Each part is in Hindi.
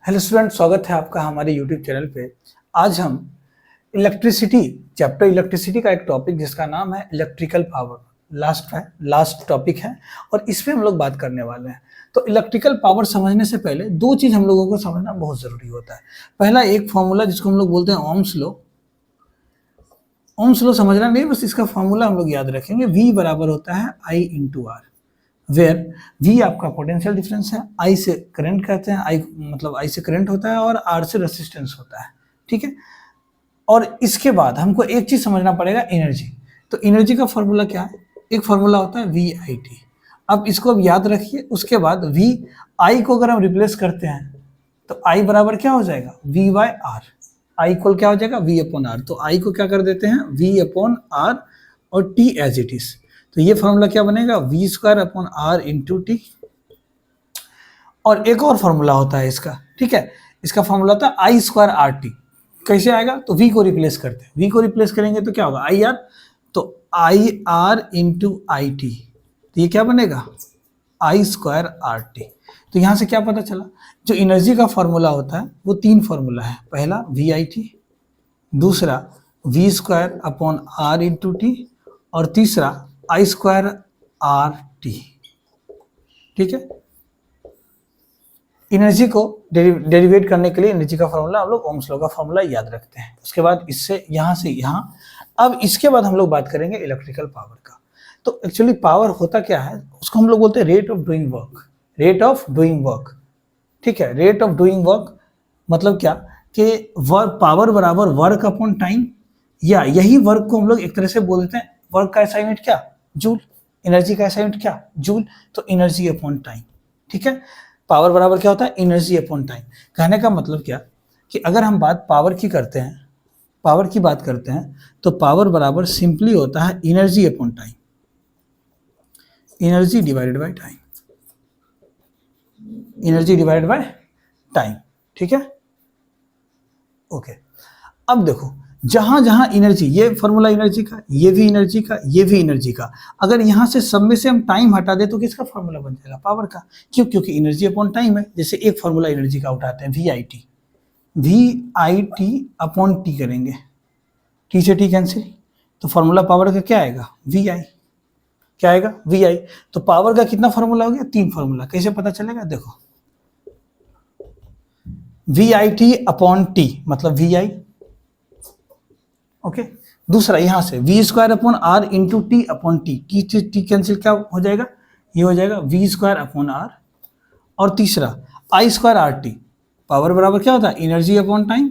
हेलो स्टूडेंट, स्वागत है आपका हमारे यूट्यूब चैनल पे। आज हम इलेक्ट्रिसिटी चैप्टर इलेक्ट्रिसिटी का एक टॉपिक जिसका नाम है इलेक्ट्रिकल पावर लास्ट टॉपिक है और इस पे हम लोग बात करने वाले हैं। तो इलेक्ट्रिकल पावर समझने से पहले दो चीज़ हम लोगों को समझना बहुत ज़रूरी होता है। पहला एक फॉर्मूला जिसको हम लोग बोलते हैं ओम्स लॉ। ओम्स लॉ समझना नहीं, बस इसका फॉर्मूला हम लोग याद रखेंगे। V बराबर होता है I into R, where V आपका पोटेंशियल डिफरेंस है, I से करंट कहते हैं, I मतलब I से करंट होता है और R से रेसिस्टेंस होता है। ठीक है, और इसके बाद हमको एक चीज समझना पड़ेगा, एनर्जी। तो एनर्जी का फॉर्मूला क्या है? एक फॉर्मूला होता है VIT। अब इसको अब याद रखिए। उसके बाद VI को अगर हम रिप्लेस करते हैं तो I बराबर क्या हो जाएगा? V by R. I equal क्या हो जाएगा? V upon R. तो I को क्या कर देते हैं? V अपॉन आर और T एज इट इज। तो ये फॉर्मूला क्या बनेगा? V square upon R into T. और एक और फॉर्मूला होता है इसका, ठीक है, इसका फॉर्मूला होता है आई स्क्वायर आर टी। कैसे आएगा? तो V को रिप्लेस करते हैं। V को रिप्लेस करेंगे तो क्या होगा? आई आर, तो I R into I T. तो ये क्या बनेगा? I square R T. तो यहाँ से क्या पता चला? जो एनर्जी का फॉर्मूला होता है वो तीन फॉर्मूला है। पहला VIT, दूसरा V square upon R into T, और तीसरा आई स्क्वायर आर टी। ठीक है, एनर्जी को डेरिवेट करने के लिए एनर्जी का फॉर्मूला हम लोग ओम्स लॉ का फॉर्मूला याद रखते हैं। उसके बाद इससे यहाँ से यहाँ, अब इसके बाद हम लोग बात करेंगे इलेक्ट्रिकल पावर का। तो एक्चुअली पावर होता क्या है? उसको हम लोग बोलते हैं rate of doing work. Rate of doing work, ठीक है, रेट ऑफ डूइंग वर्क मतलब क्या कि वर्क पावर बराबर वर्क अपॉन टाइम, या यही वर्क को हम लोग एक तरह से बोल देते हैं वर्क का ऐसा यूनिट क्या? जूल। एनर्जी का ऐसा यूनिट क्या? जूल। तो एनर्जी अपॉन टाइम। ठीक है, पावर बराबर क्या होता है? Energy upon time. कहने का मतलब क्या कि अगर हम बात पावर की करते हैं, पावर की बात करते हैं, तो पावर बराबर सिंपली होता है energy upon time, energy divided by time, energy divided by time. ठीक है, ओके। अब देखो, जहां जहां एनर्जी, ये फॉर्मूला एनर्जी का, ये भी एनर्जी का, ये भी एनर्जी का, अगर यहां से सब में से हम टाइम हटा दे तो किसका फॉर्मूला बन जाएगा? पावर का। क्यों? क्योंकि एनर्जी अपॉन टाइम है। जैसे एक फॉर्मूला एनर्जी का उठाते हैं VIT, VIT अपॉन टी करेंगे, टी से टी कैंसिल, तो फॉर्मूला पावर का क्या आएगा? VI। क्या आएगा? VI। तो पावर का कितना फॉर्मूला हो गया? तीन फॉर्मूला। कैसे पता चलेगा? देखो, VIT अपॉन टी मतलब VI, ओके। दूसरा यहां से V square upon R into T upon T, T cancel, क्या हो जाएगा? ये हो जाएगा V स्क्वायर अपॉन आर। और तीसरा I square R T, power बराबर क्या होता है? Energy upon time.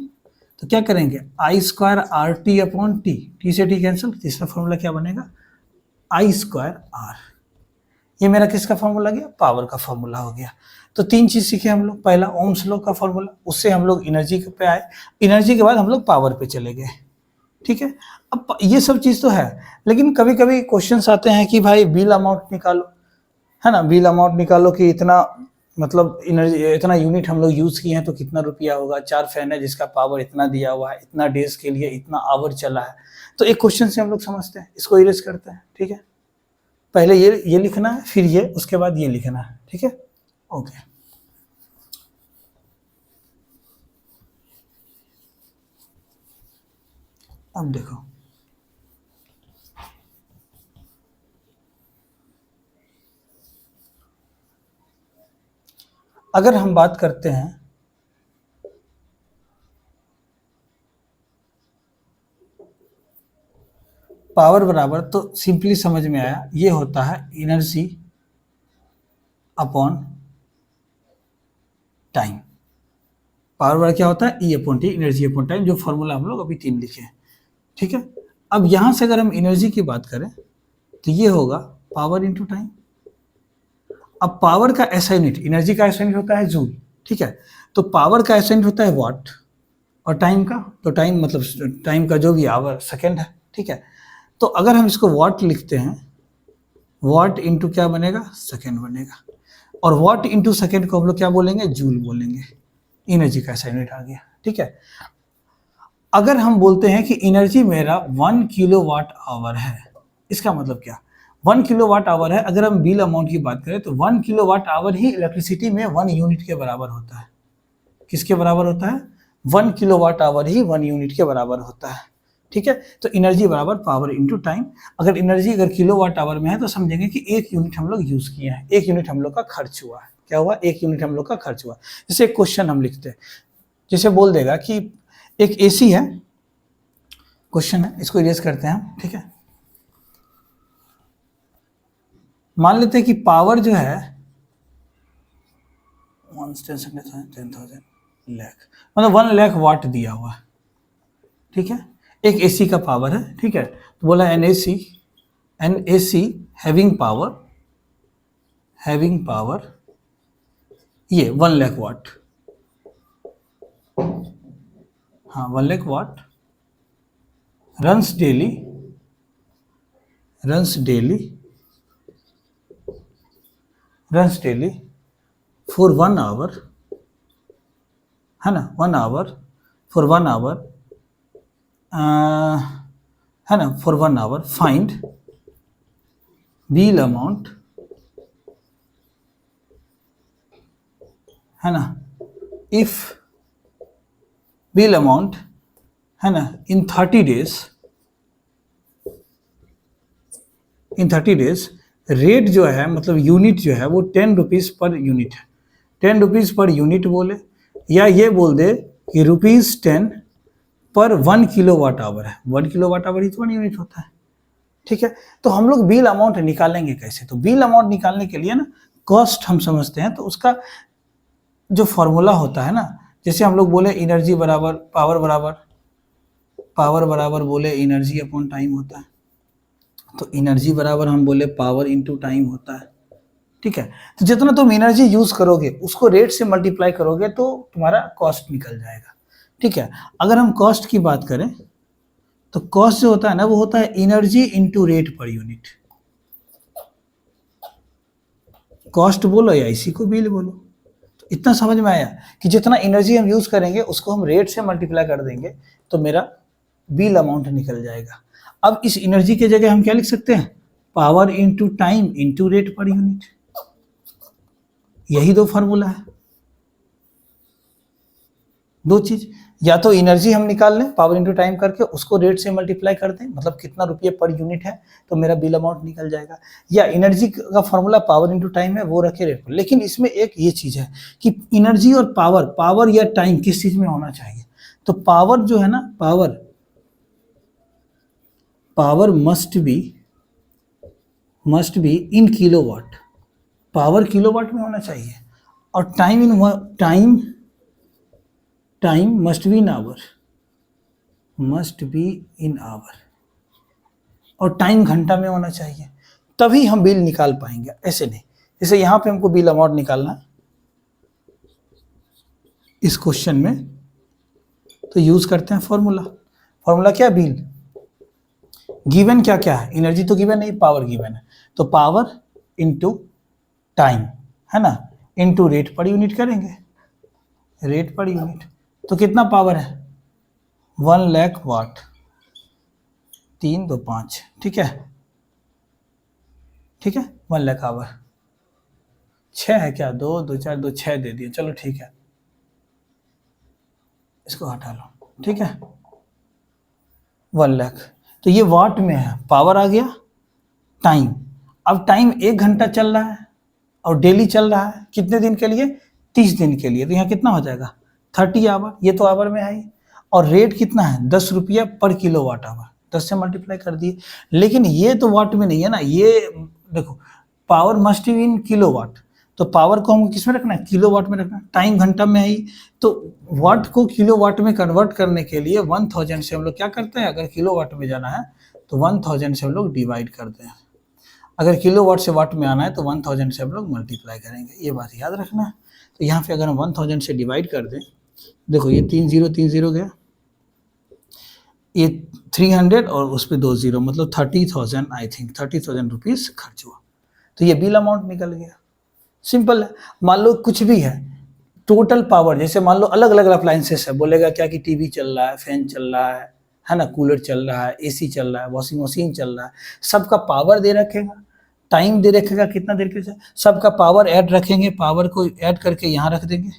तो क्या करेंगे? I square R T upon T, T से टी कैंसिल, तीसरा फॉर्मूला क्या बनेगा? I square R. ये मेरा किसका फॉर्मूला गया? पावर का फॉर्मूला हो गया। तो तीन चीज सीखे हम लोग। पहला ओम्स लॉ का फॉर्मूला, उससे हम लोग एनर्जी पे आए, एनर्जी के बाद हम लोग पावर पे चले गए। ठीक है, अब ये सब चीज तो है, लेकिन कभी कभी क्वेश्चंस आते हैं कि भाई बिल अमाउंट निकालो, है ना, बिल अमाउंट निकालो कि इतना मतलब एनर्जी, इतना यूनिट हम लोग यूज किए हैं तो कितना रुपया होगा। 4 फैन है जिसका पावर इतना दिया हुआ है, इतना डेज के लिए इतना आवर चला है। तो एक क्वेश्चन से हम लोग समझते हैं, इसको इरेज करते हैं। ठीक है, पहले ये लिखना है, फिर ये, उसके बाद ये लिखना है। ठीक है, ओके। अब देखो, अगर हम बात करते हैं पावर बराबर, तो सिंपली समझ में आया, ये होता है एनर्जी अपॉन टाइम। पावर बराबर क्या होता है? E upon T, energy upon time, जो फॉर्मूला हम लोग अभी तीन लिखे हैं। ठीक है, अब यहां से अगर हम एनर्जी की बात करें तो ये होगा पावर इंटू टाइम। अब पावर का ऐसा यूनिट, एनर्जी का ऐसा यूनिट होता है जूल, ठीक है, तो पावर का ऐसा यूनिट होता है वाट, और टाइम का, तो टाइम मतलब टाइम का जो भी आवर सेकेंड है। ठीक है, तो अगर हम इसको वाट लिखते हैं, वाट इंटू क्या बनेगा? सेकेंड बनेगा, और वाट इंटू सेकेंड को हम लोग क्या बोलेंगे? जूल बोलेंगे। एनर्जी का ऐसा यूनिट आ गया। ठीक है, अगर हम बोलते हैं कि एनर्जी मेरा 1 किलोवाट आवर है, इसका मतलब क्या? 1 किलोवाट आवर है। अगर हम बिल अमाउंट की बात करें तो 1 किलोवाट आवर ही इलेक्ट्रिसिटी में 1 यूनिट के बराबर होता है। किसके बराबर होता है? 1 किलोवाट आवर ही 1 यूनिट के बराबर होता है। ठीक है, तो एनर्जी बराबर पावर इंटू टाइम। अगर एनर्जी अगर किलोवाट आवर में है तो समझेंगे कि 1 यूनिट हम लोग यूज किए हैं, 1 यूनिट हम लोग का खर्च हुआ है। क्या हुआ? 1 यूनिट हम लोग का खर्च हुआ। जैसे एक क्वेश्चन हम लिखते हैं, जैसे बोल देगा कि एक एसी है, क्वेश्चन है, इसको इरेज करते हैं हम। ठीक है, मान लेते हैं कि पावर जो है 10,000 लाख, मतलब 1 लाख वाट दिया हुआ है। ठीक है, एक एसी का पावर है। ठीक है, तो बोला एन एसी हैविंग पावर ये 1 लाख वाट, हाँ 1 lakh watt runs daily for 1 hour, है ना, 1 आवर फॉर 1 आवर, है ना, for 1 hour find bill amount, है ना, इफ बिल अमाउंट, है ना, इन 30 डेज रेट जो है, मतलब यूनिट जो है वो 10 रुपीज़ पर यूनिट है। 10 रुपीज़ पर यूनिट बोले, या ये बोल दे कि ₹10 पर 1 किलोवाट आवर है। 1 किलोवाट आवर ही तो 1 यूनिट होता है। ठीक है, तो हम लोग बिल अमाउंट निकालेंगे कैसे? तो बिल अमाउंट निकालने के लिए ना कॉस्ट हम समझते हैं, तो उसका जो फॉर्मूला होता है ना, जैसे हम लोग बोले एनर्जी बराबर पावर बराबर बोले एनर्जी अपॉन टाइम होता है, तो एनर्जी बराबर हम बोले पावर इंटू टाइम होता है। ठीक है, तो जितना तुम एनर्जी यूज करोगे उसको रेट से मल्टीप्लाई करोगे तो तुम्हारा कॉस्ट निकल जाएगा। ठीक है, अगर हम कॉस्ट की बात करें तो कॉस्ट जो होता है ना वो होता है energy into rate per unit. Cost बोलो या इसी को बिल बोलो। तो इतना समझ में आया कि जितना एनर्जी हम यूज करेंगे उसको हम रेट से मल्टीप्लाई कर देंगे तो मेरा बिल अमाउंट निकल जाएगा। अब इस एनर्जी के जगह हम क्या लिख सकते हैं? Power into time into rate per unit. यही दो फार्मूला है, दो चीज, या तो एनर्जी हम निकाल लें पावर इंटू टाइम करके, उसको रेट से मल्टीप्लाई कर दें, मतलब कितना रुपये पर यूनिट है तो मेरा बिल अमाउंट निकल जाएगा, या एनर्जी का फॉर्मूला पावर इंटू टाइम है वो रखे रेट पर। लेकिन इसमें एक ये चीज है कि एनर्जी और पावर या टाइम किस चीज में होना चाहिए? तो पावर जो है ना, power must be in kilowatt, power kilowatt में होना चाहिए, और time must be in hour, और टाइम घंटा में होना चाहिए, तभी हम बिल निकाल पाएंगे। ऐसे नहीं, जैसे यहाँ पे हमको बिल अमाउंट निकालना है इस क्वेश्चन में, तो यूज करते हैं फॉर्मूला क्या? बिल गिवन क्या क्या है? एनर्जी तो गिवन नहीं, पावर गिवन है, तो पावर इंटू टाइम, है ना, इंटू रेट पर यूनिट करेंगे, रेट पर यूनिट। तो कितना पावर है? 1 लाख वाट, 3 2 5, ठीक है 1 लाख आवर। 6 है क्या? 2 2 4 2 6 दे दिए, चलो ठीक है, इसको हटा लो। ठीक है, 1 लाख, तो ये वाट में है, पावर आ गया, टाइम। अब टाइम 1 घंटा चल रहा है और डेली चल रहा है, कितने दिन के लिए? 30 दिन के लिए, तो यहाँ कितना हो जाएगा? 30 आवर, ये तो आवर में है ही। और रेट कितना है? 10 रुपया पर किलोवाट आवर, 10 से मल्टीप्लाई कर दिए। लेकिन ये तो वाट में नहीं है ना, ये देखो power must be in kilowatt, तो पावर को हमको किस में रखना है? किलोवाट में रखना है। टाइम घंटा में है ही, तो वाट को किलोवाट में कन्वर्ट करने के लिए 1000 से हम लोग क्या करते हैं? अगर किलोवाट में जाना है तो 1000 से हम लोग डिवाइड करते हैं, अगर किलोवाट से वाट में आना है तो 1000 से हम लोग मल्टीप्लाई करेंगे, ये बात याद रखना है। तो यहाँ पे अगर हम 1000 से डिवाइड कर दें, देखो ये 3 0 गया, ये 300 और उस पर 2 0, मतलब 30,000, आई थिंक 30,000 रुपीज़ खर्च हुआ, तो ये बिल अमाउंट निकल गया। सिंपल है। मान लो कुछ भी है, टोटल पावर, जैसे मान लो अलग अलग अप्लायंसेस है, बोलेगा क्या कि टीवी चल रहा है, फैन चल रहा है ना, कूलर चल रहा है, एसी चल रहा है, वॉशिंग मशीन चल रहा है, सबका पावर दे रखेगा, टाइम दे रखेगा कितना देर के, सबका पावर ऐड रखेंगे, पावर को ऐड करके यहाँ रख देंगे,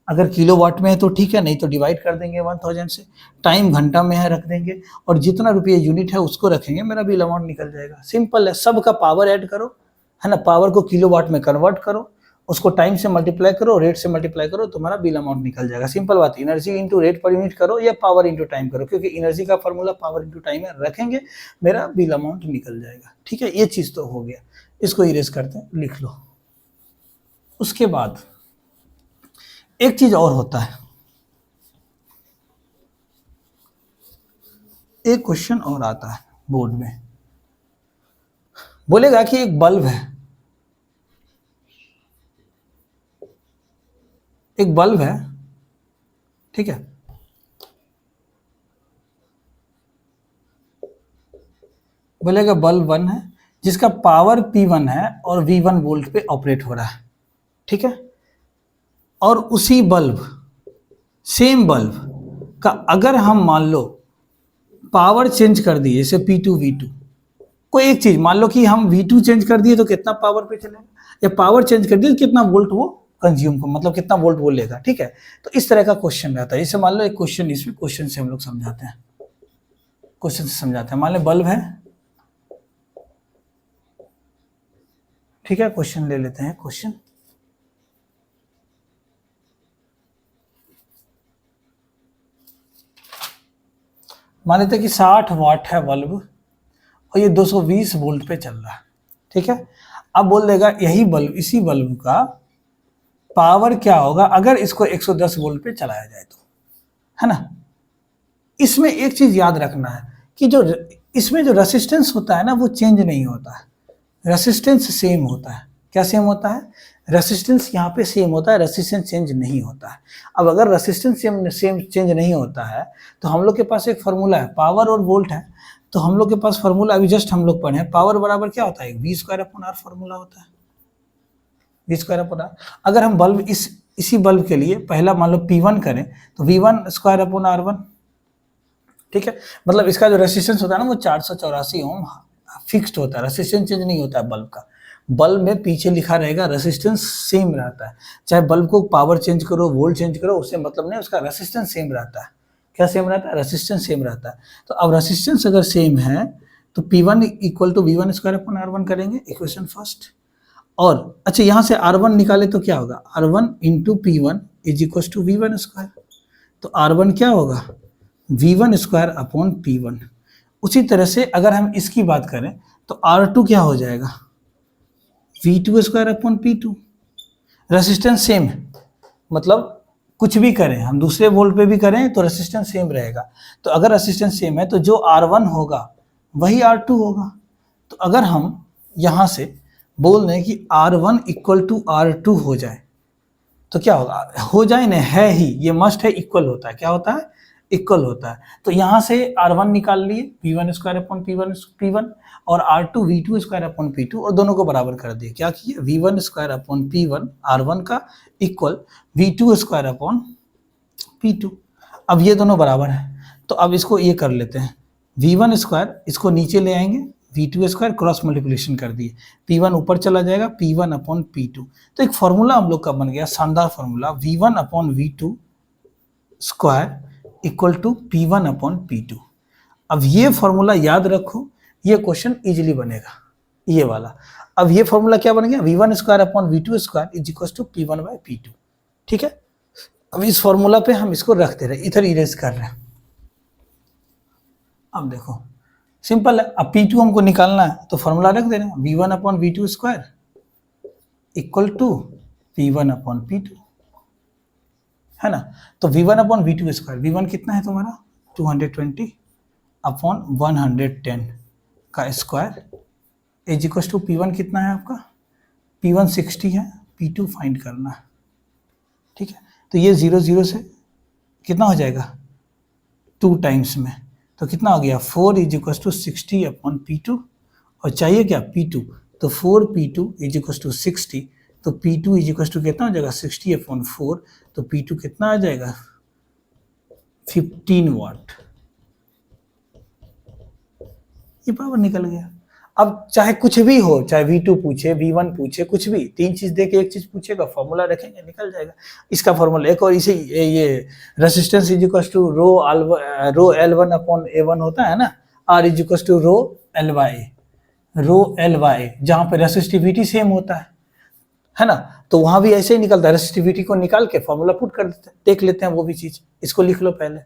अगर किलोवाट में है तो ठीक है, नहीं तो डिवाइड कर देंगे 1000 से। टाइम घंटा में है रख देंगे, और जितना रुपये यूनिट है उसको रखेंगे, मेरा बिल अमाउंट निकल जाएगा। सिंपल है, सबका पावर ऐड करो, है ना, पावर को किलोवाट में कन्वर्ट करो, उसको टाइम से मल्टीप्लाई करो, रेट से मल्टीप्लाई करो, तुम्हारा बिल अमाउंट निकल जाएगा। सिंपल बात, energy into rate per unit करो या पावर इंटू टाइम करो, क्योंकि एनर्जी का फॉर्मूला पावर इंटू टाइम है, रखेंगे मेरा बिल अमाउंट निकल जाएगा। ठीक है, ये चीज़ तो हो गया, इसको इरेज करते हैं, लिख लो। उसके बाद एक चीज और होता है, एक क्वेश्चन और आता है बोर्ड में, बोलेगा कि एक बल्ब है, एक बल्ब है, ठीक है, बोलेगा बल्ब 1 है जिसका पावर P1 है और V1 वोल्ट पे ऑपरेट हो रहा है, ठीक है, और उसी बल्ब, सेम बल्ब का अगर हम मान लो पावर चेंज कर दिए, जैसे P2 V2, कोई एक चीज मान लो कि हम V2 चेंज कर दिए तो कितना पावर पे चलेगा, या पावर चेंज कर दिए तो कितना वोल्ट वो कंज्यूम को, मतलब कितना वोल्ट वो लेगा। ठीक है, तो इस तरह का क्वेश्चन रहता है। जैसे मान लो एक क्वेश्चन, इसमें क्वेश्चन से हम लोग समझाते हैं, क्वेश्चन से समझाते हैं। मान लो बल्ब है, ठीक है, क्वेश्चन ले लेते हैं। क्वेश्चन, मान लेते हैं कि 60 वाट है बल्ब और ये 220 वोल्ट पे चल रहा है, ठीक है। अब बोल देगा यही बल्ब, इसी बल्ब का पावर क्या होगा अगर इसको 110 वोल्ट पे चलाया जाए तो, है ना। इसमें एक चीज याद रखना है कि जो इसमें जो रेसिस्टेंस होता है ना वो चेंज नहीं होता है, रेसिस्टेंस सेम होता है। क्या सेम होता है? रेसिस्टेंस यहाँ पे सेम होता है, रेसिस्टेंस चेंज नहीं होता है। अब अगर रेसिस्टेंस सेम चेंज नहीं होता है तो हम लोग के पास एक फार्मूला है, पावर और वोल्ट है, तो हम लोग के पास फार्मूला अभी जस्ट हम लोग पढ़े हैं, पावर बराबर क्या होता है, V²/R फार्मूला होता है, V²/R। अगर हम बल्ब इसी बल्ब के लिए पहला मान लो P1 करें तो V1²/R1, ठीक है। मतलब इसका जो रेसिस्टेंस होता है ना वो 484 ओम फिक्स्ड होता है, रेसिस्टेंस चेंज नहीं होता है बल्ब का। बल्ब में पीछे लिखा रहेगा, रेसिस्टेंस सेम रहता है, चाहे बल्ब को पावर चेंज करो, वोल्ट चेंज करो, उससे मतलब नहीं, उसका रेसिस्टेंस सेम रहता है। क्या सेम रहता है? रेसिस्टेंस सेम रहता है। तो अब रेसिस्टेंस अगर सेम है तो P1 = V1²/R1 करेंगे, इक्वेशन फर्स्ट। और अच्छा, यहाँ से R1 निकाले तो क्या होगा, R1 × P1 = V1²। तो R1 क्या होगा, V1²/P1। उसी तरह से अगर हम इसकी बात करें तो R2 क्या हो जाएगा, V2²/P2। रेसिस्टेंस सेम, मतलब कुछ भी करें हम, दूसरे वोल्ट पे भी करें तो रेसिस्टेंस सेम रहेगा। तो अगर रेसिस्टेंस सेम है तो जो R1 होगा वही R2 होगा। तो अगर हम यहाँ से बोल दें कि R1 = R2 हो जाए तो क्या होगा, हो जाए ना, है ही, ये मस्ट है, इक्वल होता है। क्या होता है? इक्वल होता है। तो यहाँ से R1 निकाल लिए, V1²/P1 और R2 V2²/P2, और दोनों को बराबर कर दिए। क्या किए, V1²/P1 R1 का इक्वल V2²/P2। अब ये दोनों बराबर है, तो अब इसको ये कर लेते हैं, V1², इसको नीचे ले आएंगे, V2² क्रॉस मल्टीप्लिकेशन कर दिए, P1 ऊपर चला जाएगा, P1/P2। तो एक फॉर्मूला हम लोग का बन गया, शानदार फॉर्मूला, V1/V2² = P1/P2। अब ये फॉर्मूला याद रखो, ये क्वेश्चन इजीली बनेगा, ये वाला। अब ये फॉर्मूला क्या बन गया, V1²/V2² = P1/P2, ठीक है। अब इस फॉर्मूला पे हम इसको रखते रहे, इधर इरेज कर रहे हैं। अब देखो सिंपल है, अब P2 हमको निकालना है तो फॉर्मूला रख दे रहे हैं, V1/V2² = P1/P2, है ना। तो V1/V2², V1 कितना है तुम्हारा 220/110 का स्क्वायर = P1 कितना है आपका, P1 60 है, P2 फाइंड करना है, ठीक है। तो ये 0 0 से कितना हो जाएगा 2 टाइम्स में, तो कितना हो गया 4 = 60/P2, और चाहिए क्या P2, तो 4P2 = 60, तो P2 = कितना हो जाएगा 60/4, तो P2 कितना आ जाएगा 15 वाट, ये पावर निकल गया। अब चाहे कुछ भी हो, चाहे V2 पूछे, V1 पूछे, कुछ भी, 3 चीज दे के एक चीज पूछेगा, फॉर्मूला रखेंगे, निकल जाएगा। इसका फॉर्मूला एक और इसे ये resistance is equal to rho L1 upon A1 होता है ना, R is equal to rho L by, जहां पे रेसिस्टिविटी सेम होता है ना, तो वहां भी ऐसे ही निकलता है, रेसिस्टिविटी को निकाल के फॉर्मूला पुट कर देते हैं, देख लेते हैं वो भी चीज, इसको लिख लो पहले,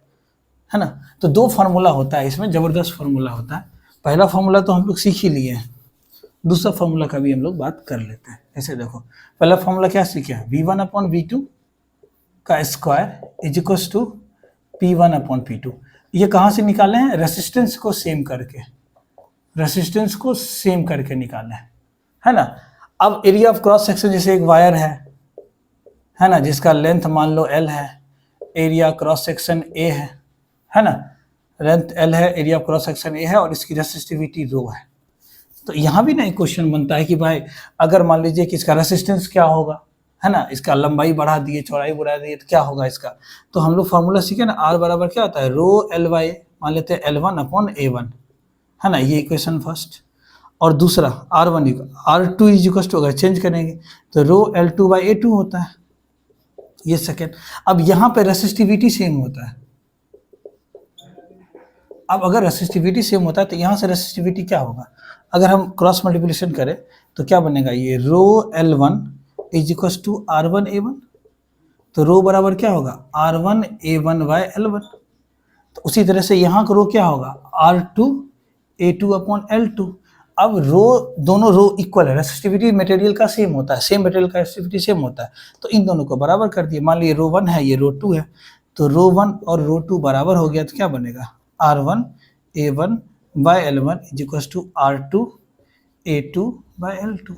है ना। तो 2 फार्मूला होता है इसमें, जबरदस्त फार्मूला होता है। पहला फार्मूला तो हम लोग सीख ही लिए हैं, दूसरा फार्मूला का भी हम लोग बात कर लेते हैं। ऐसे देखो, पहला फार्मूला क्या सीखे, V1 अपॉन V2 का square is equal to P1 upon P2। ये कहाँ से निकाले हैं, रेसिस्टेंस को सेम करके निकाले है ना। अब एरिया ऑफ क्रॉस सेक्शन, जैसे एक वायर है ना, जिसका लेंथ मान लो L है, एरिया क्रॉस सेक्शन A है ना, लेंथ L है, area of cross section A है, और इसकी रेसिस्टिविटी रो है। तो यहाँ भी ना एक क्वेश्चन बनता है कि भाई अगर मान लीजिए कि इसका रेसिस्टेंस क्या होगा, है ना, इसका लंबाई बढ़ा दिए, चौड़ाई बढ़ा दिए, तो क्या होगा इसका। तो हम लोग फार्मूला सीखे ना, R बराबर क्या होता है, रो L बाई, मान लेते हैं L1 अपॉन A1, है ना, ये इक्वेशन फर्स्ट। और दूसरा R2 इज इक्वल टू, अगर चेंज करेंगे तो रो L2 बाई A2 होता है, ये सेकेंड। अब यहाँ पे रेसिस्टिविटी सेम होता है, अब अगर रेसिस्टिविटी सेम होता है तो यहाँ से रेसिस्टिविटी क्या होगा, अगर हम क्रॉस मल्टीप्लिकेशन करें तो क्या बनेगा, ये रो L1 is equal to R1 A1, तो रो बराबर क्या होगा, R1 A1 बाय L1। तो उसी तरह से यहाँ का रो क्या होगा, R2 A2 अपॉन L2। अब दोनों रो इक्वल है, रेसिस्टिविटी मटेरियल का सेम होता है, सेम मटेरियल का रेसिस्टिविटी सेम होता है, तो इन दोनों को बराबर कर दिए। मान लीजिए रो 1 है, ये रो 2 है, तो रो 1 और रो 2 बराबर हो गया, तो क्या बनेगा, R1 A1 by L1 is equal to R2 A2 by L2।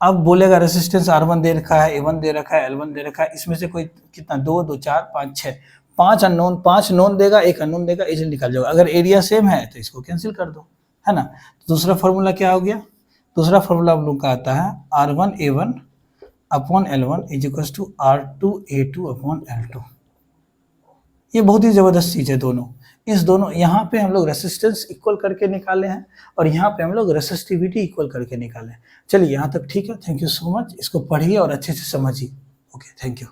अब बोलेगा रेसिस्टेंस R1 दे रखा है, A1 दे रखा है, L1 दे रखा है, इसमें से कोई कितना, 2 2 4 5 6, 5 अननोन, 5 नोन देगा, 1 अननोन देगा, इसे निकाल जाएगा। अगर एरिया सेम है तो इसको कैंसिल कर दो, है ना। दूसरा फार्मूला क्या हो गया, दूसरा फार्मूला हम लोग का आता है R1 A1 upon L1 is equal to R2 A2 upon L2। ये बहुत ही जबरदस्त चीज है दोनों, इस दोनों, यहाँ पे हम लोग रेसिस्टेंस इक्वल करके निकाले हैं और यहाँ पे हम लोग रेसिस्टिविटी इक्वल करके निकाले हैं। चलिए यहाँ तक ठीक है, थैंक यू सो मच, इसको पढ़िए और अच्छे से समझिए। Okay, thank you.